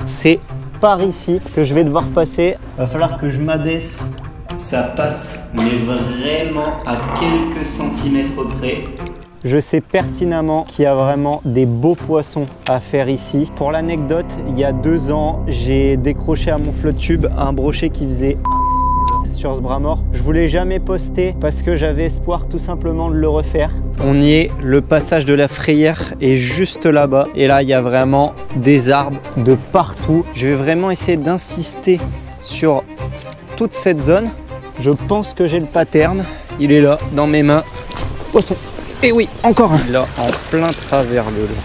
c'est par ici que je vais devoir passer. Va falloir que je m'abaisse. Ça passe, mais vraiment à quelques centimètres près. Je sais pertinemment qu'il y a vraiment des beaux poissons à faire ici. Pour l'anecdote, il y a 2 ans, j'ai décroché à mon flotte tube un brochet qui faisait sur ce bras mort. Je voulais jamais poster parce que j'avais espoir tout simplement de le refaire. On y est, le passage de la frayère est juste là-bas. Et là, il y a vraiment des arbres de partout. Je vais vraiment essayer d'insister sur toute cette zone. Je pense que j'ai le pattern. Il est là, dans mes mains. Poisson. Et oui, encore un. Là, en plein travers de l'eau.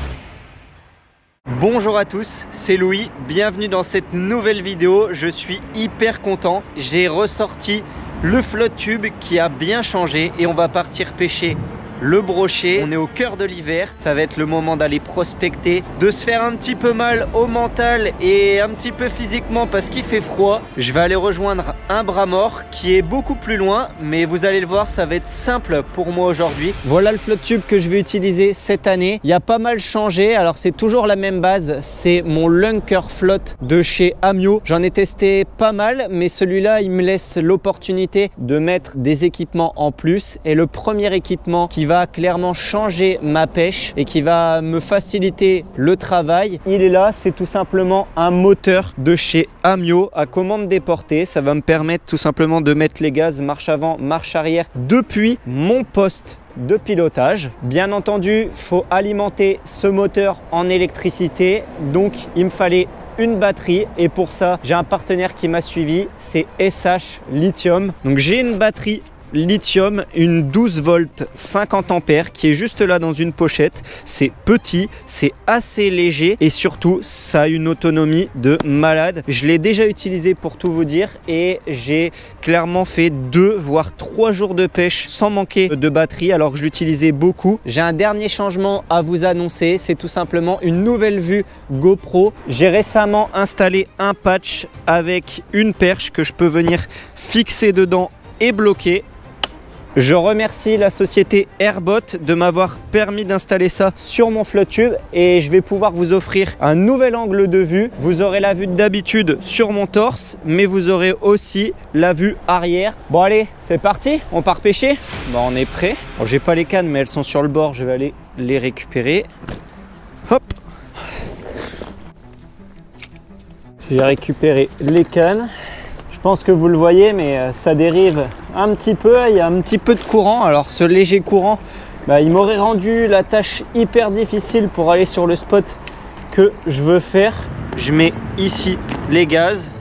Bonjour à tous, c'est Louis. Bienvenue dans cette nouvelle vidéo. Je suis hyper content. J'ai ressorti le flotte tube qui a bien changé et on va partir pêcher le brochet. On est au cœur de l'hiver, ça va être le moment d'aller prospecter, de se faire un petit peu mal au mental et un petit peu physiquement parce qu'il fait froid. Je vais aller rejoindre un bras mort qui est beaucoup plus loin, mais vous allez le voir, ça va être simple pour moi aujourd'hui. Voilà le flotte tube que je vais utiliser cette année. Il y a pas mal changé, alors c'est toujours la même base, c'est mon Lunker Flotte de chez Amio. J'en ai testé pas mal, mais celui-là il me laisse l'opportunité de mettre des équipements en plus, et le premier équipement qui va clairement changer ma pêche et qui va me faciliter le travail, il est là. C'est tout simplement un moteur de chez Amio à commande déportée. Ça va me permettre tout simplement de mettre les gaz marche avant, marche arrière depuis mon poste de pilotage. Bien entendu, il faut alimenter ce moteur en électricité, donc il me fallait une batterie, et pour ça j'ai un partenaire qui m'a suivi, c'est SH Lithium. Donc j'ai une batterie lithium, une 12 volts 50 ampères qui est juste là dans une pochette. C'est petit, c'est assez léger et surtout ça a une autonomie de malade. Je l'ai déjà utilisé pour tout vous dire et j'ai clairement fait 2 voire 3 jours de pêche sans manquer de batterie alors que je l'utilisais beaucoup. J'ai un dernier changement à vous annoncer, c'est tout simplement une nouvelle vue GoPro. J'ai récemment installé un patch avec une perche que je peux venir fixer dedans et bloquer. Je remercie la société Airbot de m'avoir permis d'installer ça sur mon flotte tube et je vais pouvoir vous offrir un nouvel angle de vue. Vous aurez la vue d'habitude sur mon torse, mais vous aurez aussi la vue arrière. Bon allez, c'est parti, on part pêcher. Bon, on est prêt. Bon, j'ai pas les cannes mais elles sont sur le bord, je vais aller les récupérer. Hop. J'ai récupéré les cannes. Je pense que vous le voyez, mais ça dérive un petit peu, il y a un petit peu de courant. Alors ce léger courant, il m'aurait rendu la tâche hyper difficile pour aller sur le spot que je veux faire. Je mets ici les gaz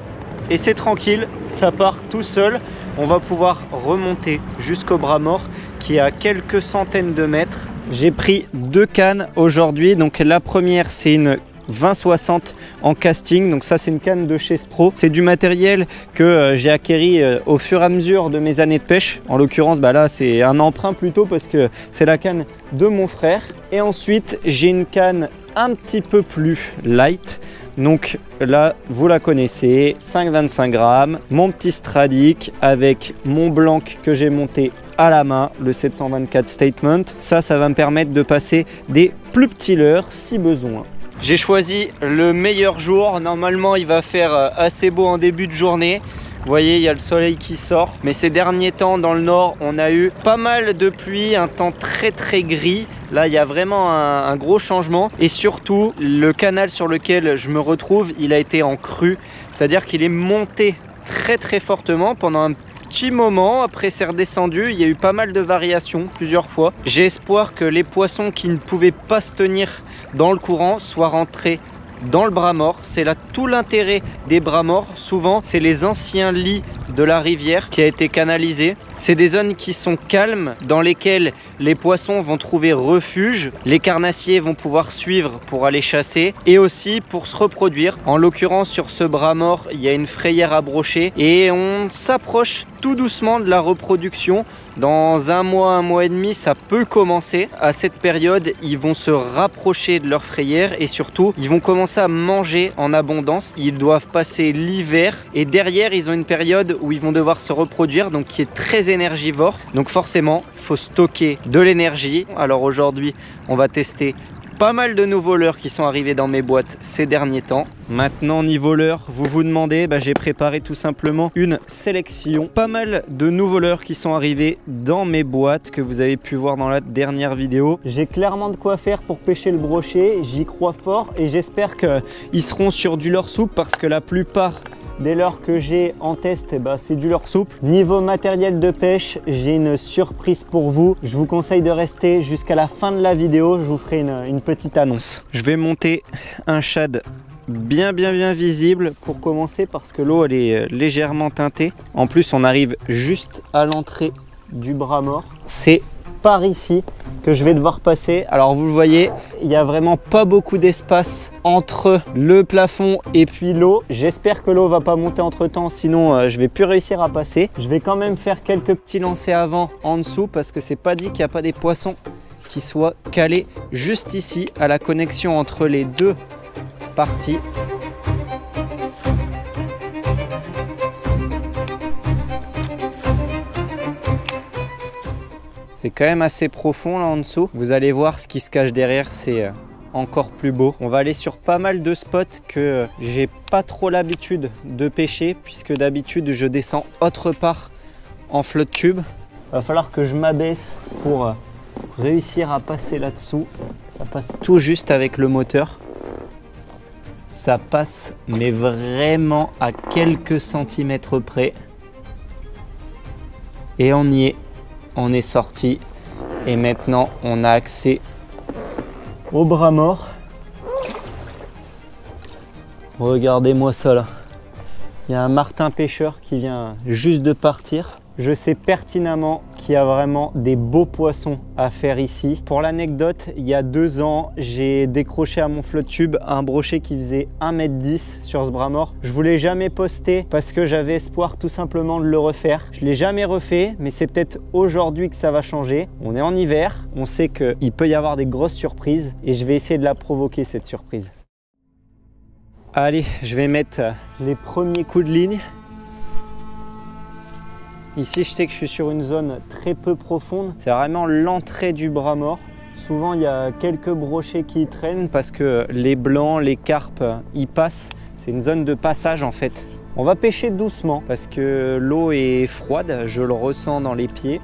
et c'est tranquille, ça part tout seul. On va pouvoir remonter jusqu'au bras mort qui est à quelques centaines de mètres. J'ai pris 2 cannes aujourd'hui, donc la première c'est une 20-60 en casting, donc ça c'est une canne de chez Spro. C'est du matériel que j'ai acquéri au fur et à mesure de mes années de pêche. En l'occurrence là c'est un emprunt plutôt parce que c'est la canne de mon frère. Et ensuite j'ai une canne un petit peu plus light, donc là vous la connaissez, 5,25 grammes, mon petit Stradic avec mon blanc que j'ai monté à la main, le 724 Statement. Ça va me permettre de passer des plus petits leurres si besoin. J'ai choisi le meilleur jour. Normalement il va faire assez beau en début de journée. Vous voyez, il y a le soleil qui sort. Mais ces derniers temps dans le nord, on a eu pas mal de pluie, un temps très gris. Là il y a vraiment un gros changement. Et surtout le canal sur lequel je me retrouve, il a été en crue. C'est-à-dire qu'il est monté très fortement pendant un petit moment. Après c'est redescendu, il y a eu pas mal de variations plusieurs fois. J'ai espoir que les poissons qui ne pouvaient pas se tenir dans le courant soient rentrés dans le bras mort. C'est là tout l'intérêt des bras morts. Souvent c'est les anciens lits de la rivière qui a été canalisé. C'est des zones qui sont calmes, dans lesquelles les poissons vont trouver refuge, les carnassiers vont pouvoir suivre pour aller chasser et aussi pour se reproduire. En l'occurrence sur ce bras mort il y a une frayère à brocher et on s'approche tout doucement de la reproduction. Dans un mois et demi, ça peut commencer. À cette période, ils vont se rapprocher de leur frayère et surtout, ils vont commencer à manger en abondance. Ils doivent passer l'hiver et derrière, ils ont une période où ils vont devoir se reproduire, donc qui est très énergivore. Donc forcément, il faut stocker de l'énergie. Alors aujourd'hui, on va tester pas mal de nouveaux leurres qui sont arrivés dans mes boîtes ces derniers temps. Maintenant, niveau leurres, vous vous demandez, j'ai préparé tout simplement une sélection. Pas mal de nouveaux leurres qui sont arrivés dans mes boîtes que vous avez pu voir dans la dernière vidéo. J'ai clairement de quoi faire pour pêcher le brochet, j'y crois fort et j'espère qu'ils seront sur du leurre souple parce que la plupart des leurres que j'ai en test, c'est du leurre souple. Niveau matériel de pêche, j'ai une surprise pour vous. Je vous conseille de rester jusqu'à la fin de la vidéo. Je vous ferai une petite annonce. Je vais monter un shad bien visible pour commencer parce que l'eau elle est légèrement teintée. En plus, on arrive juste à l'entrée du bras mort. C'est par ici que je vais devoir passer. Alors vous le voyez, il n'y a vraiment pas beaucoup d'espace entre le plafond et puis l'eau. J'espère que l'eau va pas monter entre temps, sinon je vais plus réussir à passer. Je vais quand même faire quelques petits lancers avant en dessous parce que c'est pas dit qu'il n'y a pas des poissons qui soient calés juste ici à la connexion entre les deux parties. C'est quand même assez profond là en dessous. Vous allez voir ce qui se cache derrière, c'est encore plus beau. On va aller sur pas mal de spots que j'ai pas trop l'habitude de pêcher puisque d'habitude je descends autre part en flotte tube. Il va falloir que je m'abaisse pour réussir à passer là-dessous. Ça passe tout juste avec le moteur. Ça passe mais vraiment à quelques centimètres près. Et on y est. On est sorti et maintenant on a accès au bras mort. Regardez-moi ça là. Il y a un martin pêcheur qui vient juste de partir. Je sais pertinemment qu'il y a vraiment des beaux poissons à faire ici. Pour l'anecdote, il y a 2 ans, j'ai décroché à mon flotte tube un brochet qui faisait 1,10 m sur ce bras mort. Je ne voulais jamais poster parce que j'avais espoir tout simplement de le refaire. Je ne l'ai jamais refait, mais c'est peut-être aujourd'hui que ça va changer. On est en hiver, on sait qu'il peut y avoir des grosses surprises et je vais essayer de la provoquer cette surprise. Allez, je vais mettre les premiers coups de ligne. Ici, je sais que je suis sur une zone très peu profonde. C'est vraiment l'entrée du bras mort. Souvent, il y a quelques brochets qui y traînent parce que les blancs, les carpes, y passent. C'est une zone de passage en fait. On va pêcher doucement parce que l'eau est froide. Je le ressens dans les pieds.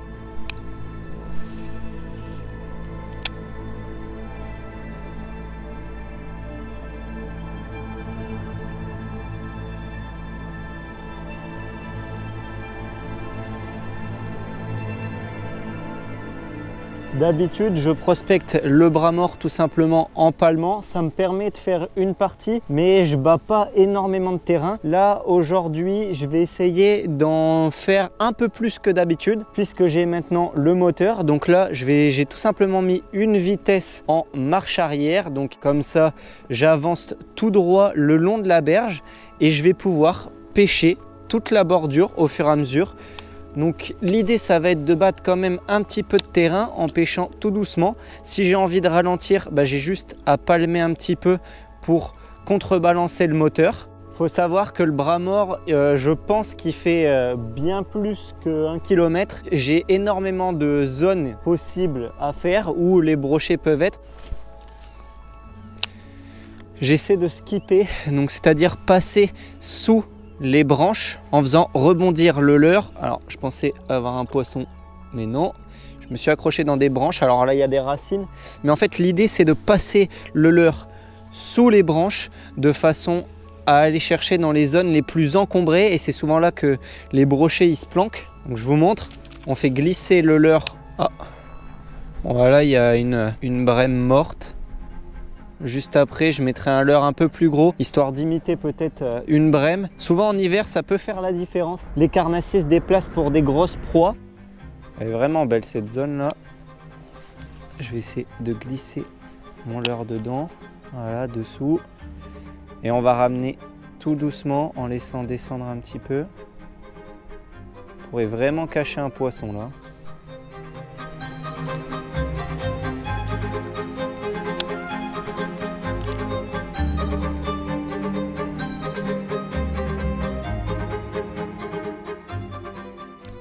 D'habitude, je prospecte le bras mort tout simplement en palmant. Ça me permet de faire une partie, mais je bats pas énormément de terrain. Là, aujourd'hui, je vais essayer d'en faire un peu plus que d'habitude, puisque j'ai maintenant le moteur. Donc là, j'ai tout simplement mis une vitesse en marche arrière. Donc comme ça, j'avance tout droit le long de la berge et je vais pouvoir pêcher toute la bordure au fur et à mesure. Donc l'idée ça va être de battre quand même un petit peu de terrain en pêchant tout doucement. Si j'ai envie de ralentir, j'ai juste à palmer un petit peu pour contrebalancer le moteur. Il faut savoir que le bras mort, je pense qu'il fait bien plus que 1 km. J'ai énormément de zones possibles à faire où les brochets peuvent être. J'essaie de skipper, donc c'est-à-dire passer sous les branches en faisant rebondir le leurre. Alors je pensais avoir un poisson, mais non. Je me suis accroché dans des branches. Alors là il y a des racines, mais en fait l'idée c'est de passer le leurre sous les branches de façon à aller chercher dans les zones les plus encombrées et c'est souvent là que les brochets ils se planquent. Donc je vous montre, on fait glisser le leurre. Ah. Bon, voilà, il y a une brème morte. Juste après, je mettrai un leurre un peu plus gros, histoire d'imiter peut-être une brème. Souvent en hiver, ça peut faire la différence. Les carnassiers se déplacent pour des grosses proies. Elle est vraiment belle cette zone-là. Je vais essayer de glisser mon leurre dedans. Voilà, dessous. Et on va ramener tout doucement en laissant descendre un petit peu. On pourrait vraiment cacher un poisson là.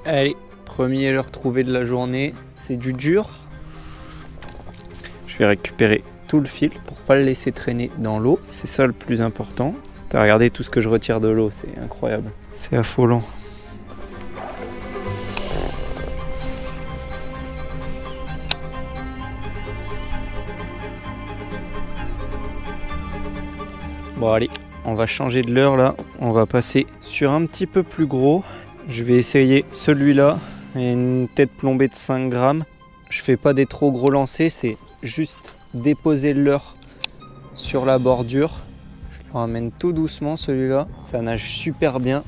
Allez, premier leurre trouvé de la journée, c'est du dur. Je vais récupérer tout le fil pour pas le laisser traîner dans l'eau. C'est ça le plus important. T'as regardé tout ce que je retire de l'eau, c'est incroyable. C'est affolant. Bon allez, on va changer de leurre là. On va passer sur un petit peu plus gros. Je vais essayer celui-là. Il y a une tête plombée de 5 grammes. Je fais pas des trop gros lancers, c'est juste déposer le leurre sur la bordure. Je le ramène tout doucement celui-là. Ça nage super bien.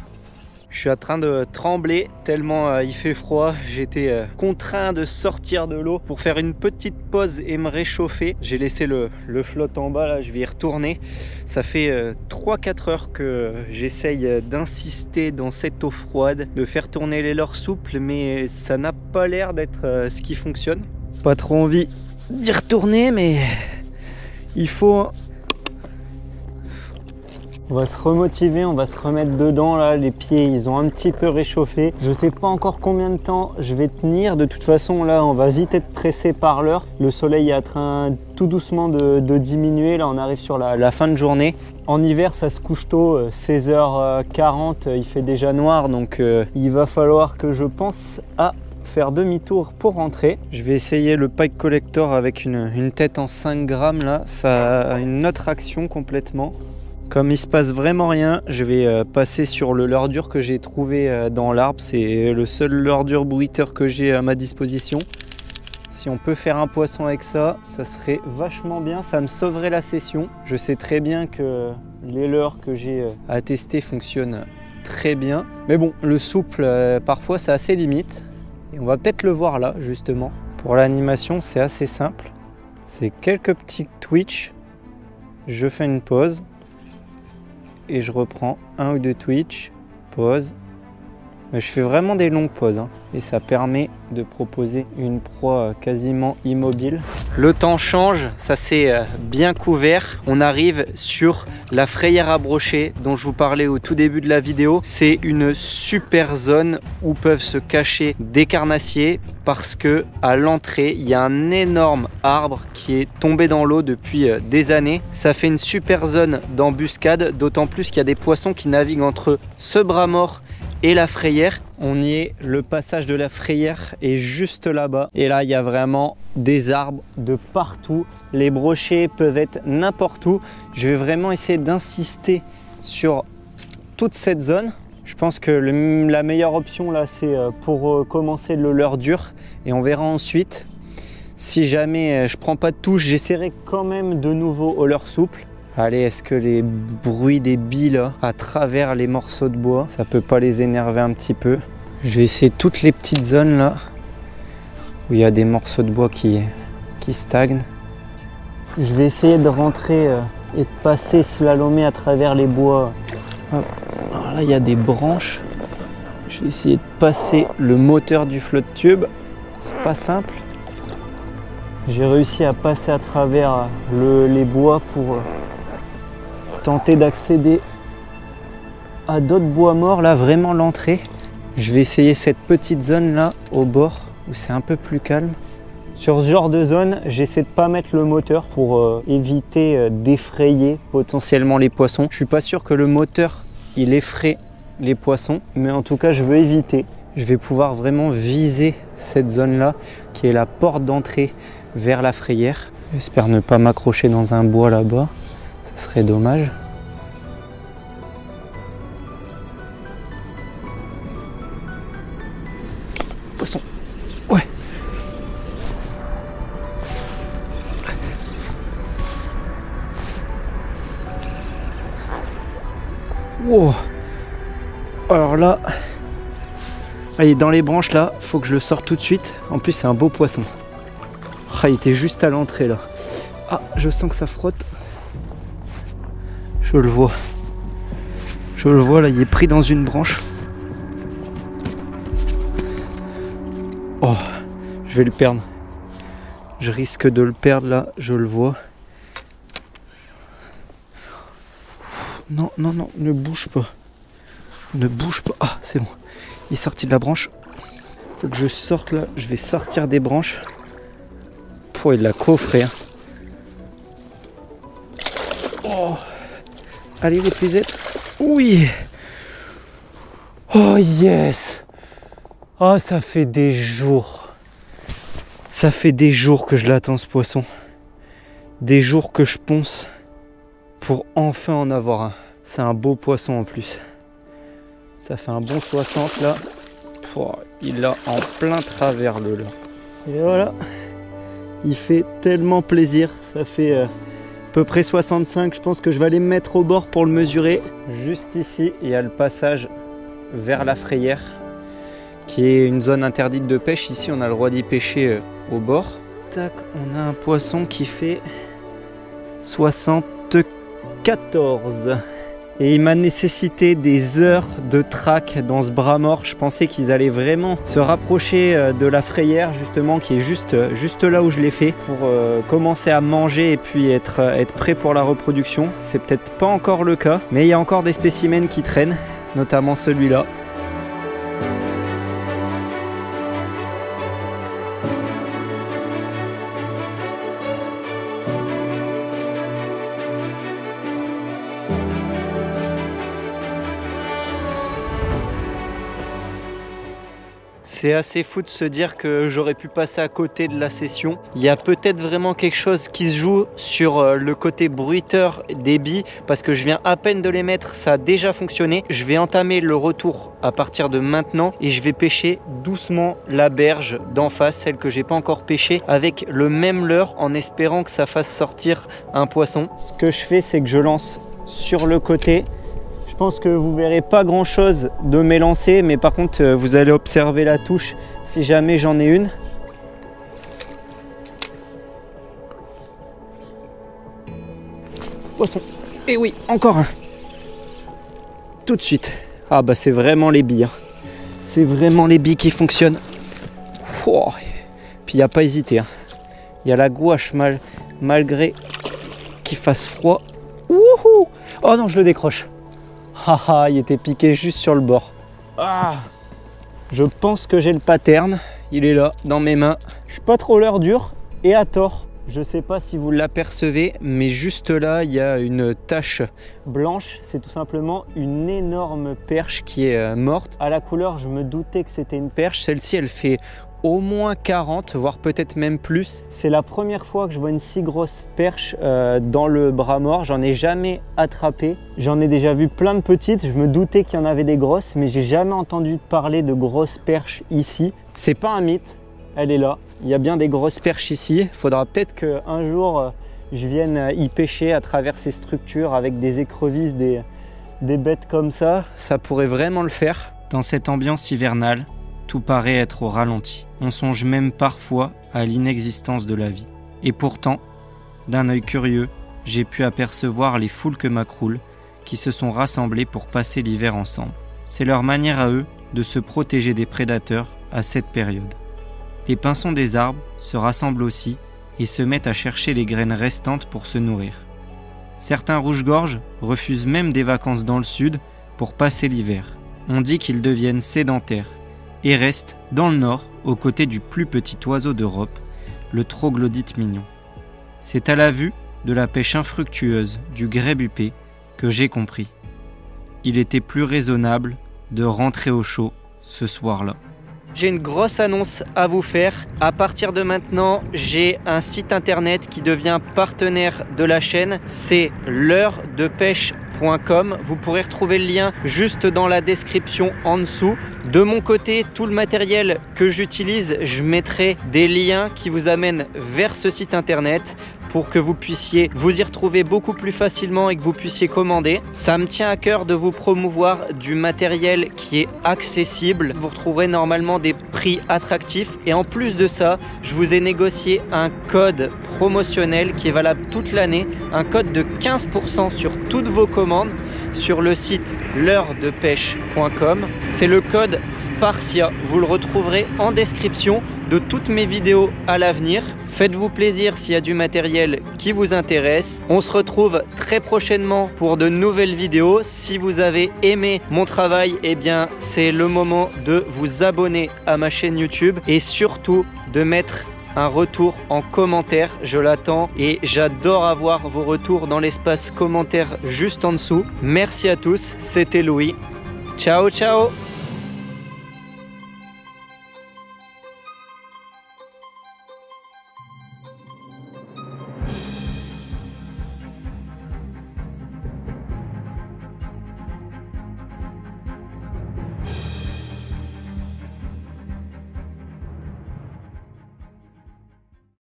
Je suis en train de trembler tellement il fait froid. J'ai été contraint de sortir de l'eau pour faire une petite pause et me réchauffer. J'ai laissé le flotte en bas, là je vais y retourner. Ça fait 3-4 heures que j'essaye d'insister dans cette eau froide, de faire tourner les leurres souples, mais ça n'a pas l'air d'être ce qui fonctionne. Pas trop envie d'y retourner, mais il faut... On va se remotiver, on va se remettre dedans là, les pieds ils ont un petit peu réchauffé. Je sais pas encore combien de temps je vais tenir, de toute façon là on va vite être pressé par l'heure. Le soleil est en train tout doucement de diminuer, là on arrive sur la fin de journée. En hiver ça se couche tôt, 16h40, il fait déjà noir, donc il va falloir que je pense à faire demi-tour pour rentrer. Je vais essayer le pike collector avec une tête en 5 grammes là, ça a une autre action complètement. Comme il se passe vraiment rien, je vais passer sur le leurre dur que j'ai trouvé dans l'arbre. C'est le seul leurre dur bruiteur que j'ai à ma disposition. Si on peut faire un poisson avec ça, ça serait vachement bien. Ça me sauverait la session. Je sais très bien que les leurres que j'ai à tester fonctionnent très bien. Mais bon, le souple, parfois, c'est assez limite. Et on va peut-être le voir là, justement. Pour l'animation, c'est assez simple. C'est quelques petits twitch. Je fais une pause. Et je reprends 1 ou 2 twitch, pause. Mais je fais vraiment des longues pauses hein, et ça permet de proposer une proie quasiment immobile. Le temps change, ça s'est bien couvert. On arrive sur la frayère à brocher dont je vous parlais au tout début de la vidéo. C'est une super zone où peuvent se cacher des carnassiers parce que à l'entrée, il y a un énorme arbre qui est tombé dans l'eau depuis des années. Ça fait une super zone d'embuscade, d'autant plus qu'il y a des poissons qui naviguent entre ce bras mort et la frayère. On y est, le passage de la frayère est juste là-bas. Et là, il y a vraiment des arbres de partout. Les brochets peuvent être n'importe où. Je vais vraiment essayer d'insister sur toute cette zone. Je pense que la meilleure option là, c'est pour commencer le leurre dur. Et on verra ensuite. Si jamais je prends pas de touche, j'essaierai quand même de nouveau au leurre souple. Allez, est-ce que les bruits des billes là, à travers les morceaux de bois, ça peut pas les énerver un petit peu? Je vais essayer toutes les petites zones là, où il y a des morceaux de bois qui stagnent. Je vais essayer de rentrer et de passer slalomer à travers les bois. Hop. Alors là, il y a des branches. Je vais essayer de passer le moteur du flotte tube. C'est pas simple. J'ai réussi à passer à travers les bois pour... tenter d'accéder à d'autres bois morts, là vraiment l'entrée. Je vais essayer cette petite zone là au bord où c'est un peu plus calme. Sur ce genre de zone, j'essaie de pas mettre le moteur pour éviter d'effrayer potentiellement les poissons. Je suis pas sûr que le moteur il effraie les poissons, mais en tout cas je veux éviter. Je vais pouvoir vraiment viser cette zone là qui est la porte d'entrée vers la frayère. J'espère ne pas m'accrocher dans un bois là-bas. Ce serait dommage. Poisson. Ouais. Wow. Alors là, il est dans les branches là. Faut que je le sorte tout de suite. En plus, c'est un beau poisson. Ah, il était juste à l'entrée là. Ah, je sens que ça frotte. Je le vois. Je le vois là, il est pris dans une branche. Oh, je vais le perdre. Je risque de le perdre là, je le vois. Non, non, non, ne bouge pas. Ne bouge pas. Ah, c'est bon. Il est sorti de la branche. Faut que je sorte là. Je vais sortir des branches. Pouah, il l'a coffré. Hein. Oh. Allez les plusettes. Oui. Oh yes. Oh, ça fait des jours. Ça fait des jours que je l'attends ce poisson. Des jours que je ponce pour enfin en avoir un. C'est un beau poisson en plus. Ça fait un bon 60 là. Oh, il a en plein travers le leurre. Et voilà. Il fait tellement plaisir. Ça fait à peu près 65. Je pense que je vais aller me mettre au bord pour le mesurer. Juste ici, il y a le passage vers la frayère, qui est une zone interdite de pêche. Ici, on a le droit d'y pêcher au bord. Tac, on a un poisson qui fait 74. Et il m'a nécessité des heures de traque dans ce bras mort. Je pensais qu'ils allaient vraiment se rapprocher de la frayère, justement, qui est juste là où je l'ai fait, pour commencer à manger et puis être prêt pour la reproduction. C'est peut-être pas encore le cas, mais il y a encore des spécimens qui traînent, notamment celui-là. C'est assez fou de se dire que j'aurais pu passer à côté de la session. Il y a peut-être vraiment quelque chose qui se joue sur le côté bruiteur des billes, parce que je viens à peine de les mettre, ça a déjà fonctionné. Je vais entamer le retour à partir de maintenant et je vais pêcher doucement la berge d'en face, celle que j'ai pas encore pêchée, avec le même leurre, en espérant que ça fasse sortir un poisson. Ce que je fais, c'est que je lance sur le côté. Je pense que vous verrez pas grand chose de mes lancers, mais par contre vous allez observer la touche si jamais j'en ai une. Poisson. Et oui, encore un. Tout de suite. Ah bah c'est vraiment les billes. Hein. C'est vraiment les billes qui fonctionnent. Oh. Puis il n'y a pas hésité. Hein. Il y a la gouache malgré qu'il fasse froid. Wouhou! Oh non, je le décroche. Haha, il était piqué juste sur le bord. Ah, je pense que j'ai le pattern. Il est là, dans mes mains. Je suis pas trop leurre dur et à tort. Je sais pas si vous l'apercevez, mais juste là, il y a une tache blanche. C'est tout simplement une énorme perche qui est morte. À la couleur, je me doutais que c'était une perche. Celle-ci, elle fait au moins 40, voire peut-être même plus. C'est la première fois que je vois une si grosse perche dans le bras mort. J'en ai jamais attrapé. J'en ai déjà vu plein de petites. Je me doutais qu'il y en avait des grosses, mais j'ai jamais entendu parler de grosses perches ici. C'est pas un mythe, elle est là. Il y a bien des grosses perches ici. Il faudra peut-être qu'un jour, je vienne y pêcher à travers ces structures avec des écrevisses, des bêtes comme ça. Ça pourrait vraiment le faire. Dans cette ambiance hivernale, tout paraît être au ralenti. On songe même parfois à l'inexistence de la vie. Et pourtant, d'un œil curieux, j'ai pu apercevoir les foulques macroules qui se sont rassemblées pour passer l'hiver ensemble. C'est leur manière à eux de se protéger des prédateurs à cette période. Les pinsons des arbres se rassemblent aussi et se mettent à chercher les graines restantes pour se nourrir. Certains rouges-gorges refusent même des vacances dans le sud pour passer l'hiver. On dit qu'ils deviennent sédentaires et reste dans le nord, aux côtés du plus petit oiseau d'Europe, le troglodyte mignon. C'est à la vue de la pêche infructueuse du grèbe-huppé que j'ai compris. Il était plus raisonnable de rentrer au chaud ce soir-là. J'ai une grosse annonce à vous faire. À partir de maintenant, j'ai un site internet qui devient partenaire de la chaîne. C'est l'heuredepêche.com. Vous pourrez retrouver le lien juste dans la description en dessous. De mon côté, tout le matériel que j'utilise, je mettrai des liens qui vous amènent vers ce site internet pour que vous puissiez vous y retrouver beaucoup plus facilement et que vous puissiez commander. Ça me tient à cœur de vous promouvoir du matériel qui est accessible. Vous retrouverez normalement des prix attractifs et en plus de ça, je vous ai négocié un code promotionnel qui est valable toute l'année, un code de 15% sur toutes vos commandes sur le site l'heuredepêche.com. C'est le code SPARCIA. Vous le retrouverez en description de toutes mes vidéos à l'avenir. Faites-vous plaisir s'il y a du matériel qui vous intéresse. On se retrouve très prochainement pour de nouvelles vidéos. Si vous avez aimé mon travail, eh bien c'est le moment de vous abonner à ma chaîne YouTube et surtout de mettre un retour en commentaire. Je l'attends et j'adore avoir vos retours dans l'espace commentaire juste en dessous. Merci à tous, c'était Louis. Ciao, ciao!